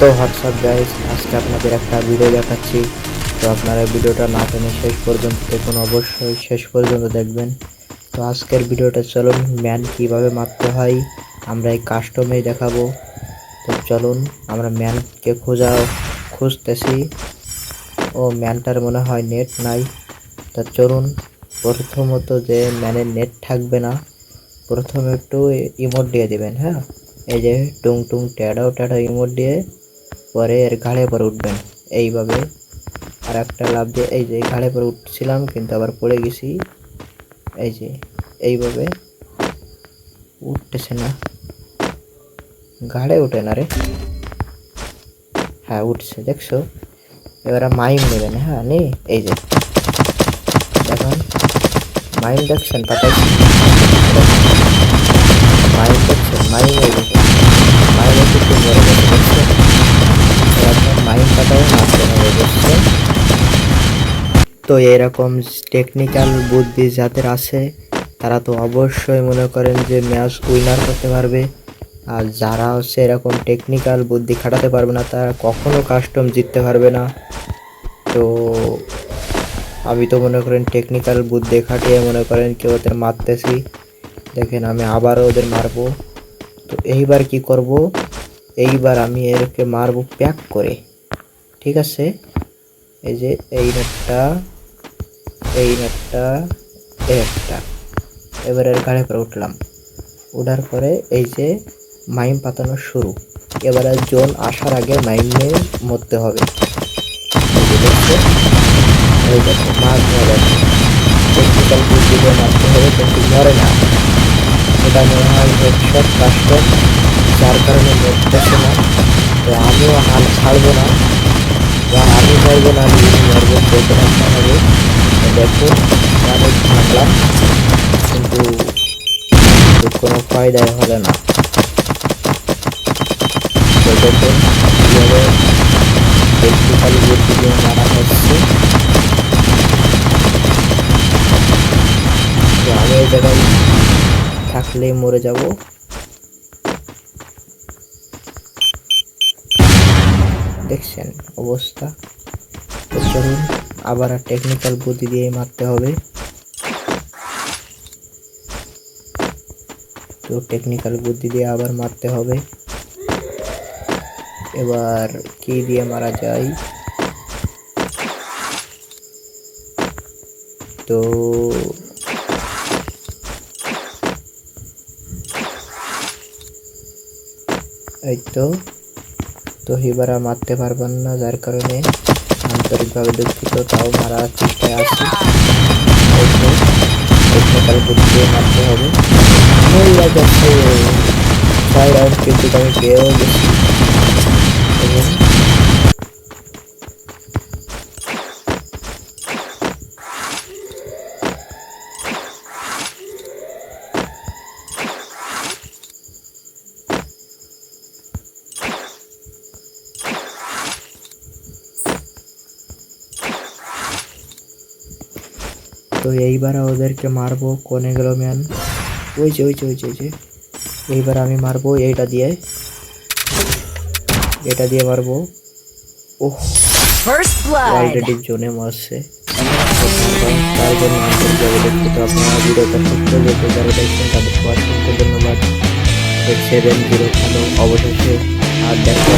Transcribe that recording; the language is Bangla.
তো হোয়াটসঅ্যাপ গাইস, আজকে আপনাদের একটা ভিডিও দেখাচ্ছি। তো আপনারা ভিডিওটা না টেনে শেষ পর্যন্ত দেখুন, অবশ্যই শেষ পর্যন্ত দেখবেন। তো আজকের ভিডিওটা চলুন ম্যান কিভাবে মারতে হয় আমরা এই কাস্টমেই দেখাবো। তো চলুন আমরা ম্যানকে খুঁজতেছি। ও ম্যানটার মনে হয় নেট নাই। তা চলুন প্রথমত যে ম্যানের নেট থাকবে না, প্রথমে একটু ইমোট দিয়ে দিবেন। হ্যাঁ, এই যে টুং টুং ট্যাডাও ট্যাডাও ইমোট দিয়ে পরে এর ঘাড়ে পরে উঠবেন এইভাবে। আর একটা লাভ দিয়ে এই যে ঘাড়ে পরে উঠছিলাম কিন্তু আবার পড়ে গেছি। এই যে এইভাবে উঠতেছে না, ঘাড়ে উঠে না রে। হ্যাঁ উঠছে, দেখছো? এবার মাইম নেবেন। হ্যাঁ নে, এই যে দেখুন মাইম দেখছেন, পাতায় মাইম দেখছেন, মাইম এই দেখুন মাইম একটু মরে গেছে, দেখছেন? মাইম পাতায় মারতে হবে, বুঝছেন? তো এরকম টেকনিক্যাল বুদ্ধি যাদের আছে তারা তো অবশ্যই মনে করেন যে ম্যাচ উইনার করতে পারবে। আর যারা হচ্ছে এরকম টেকনিক্যাল বুদ্ধি খাটাতে পারবে না তারা কখনো কাস্টম জিততে পারবে না। তো আমি তো মনে করেন টেকনিক্যাল বুদ্ধি খাটিয়ে মনে করেন কেউ ওদের মারতেছি। দেখেন আমি আবারও ওদের মারবো। তো এইবার কি করব, এইবার আমি এরকে মারবো প্যাক করে। ঠিক আছে, এই যে এই নেটটা, এই নেটটা, এই একটা, এবার এর ঘাড়ে পরে উঠলাম। ওঠার পরে এই যে মাইম পাতানো শুরু। এবারে জোন আসার আগে মাইমে মরতে হবে। এই দেখো মাছ ধরে টেকনিক্যাল বুদ্ধি দিয়ে মারতে হবে, কিন্তু মরে না। এটা মনে হয় হেডশট কাস্টম, যার কারণে মরতেছে না। তো আমিও হাল ছাড়বো না, আমি মরবো না, আমি মরবো, দেখে রাখতে হবে। দেখুন অনেক ভাবলাম কিন্তু কোনো ফায়দাই হলো না। তো দেখুন কীভাবে টেকনিক্যাল বুদ্ধি দিয়ে মারা হচ্ছে। তো আমি এই জায়গায় থাকলেই মরে যাব। দেখছেন অবস্থা? তো চলুন আবার টেকনিক্যাল বুদ্ধি দিয়ে মারতে হবে। তো টেকনিক্যাল বুদ্ধি দিয়ে আবার মারতে হবে। এবার কি দিয়ে মারা যায়? তো এই তো এবার আর মারতে পারবেন না, যার কারণে আন্তরিকভাবে দুঃখিত, তাও মারার চেষ্টায় আছি। টেকনিক্যাল বুদ্ধি দিয়ে মারতে হবে। যাচ্ছে 6 রাউন্ড কিন্তু আমি পেয়েও গেছি। তো এইবার ওদেরকে মারবো। কোনে গেল ম্যান? ওই যে ওই যে ওই যে ওই যে এইবার আমি মারবো এইটা দিয়ে, এটা দিয়ে মারবো। ওহ, অলরেডি জোনে মারছে। তার জন্য আন্তরিকভাবে দুঃখিত। আপনারা ভিডিওটা শেষ পর্যন্ত যারা দেখছেন তাদেরকে অসংখ্য ধন্যবাদ। 7-0 খেলো অবশেষে। আর দেখো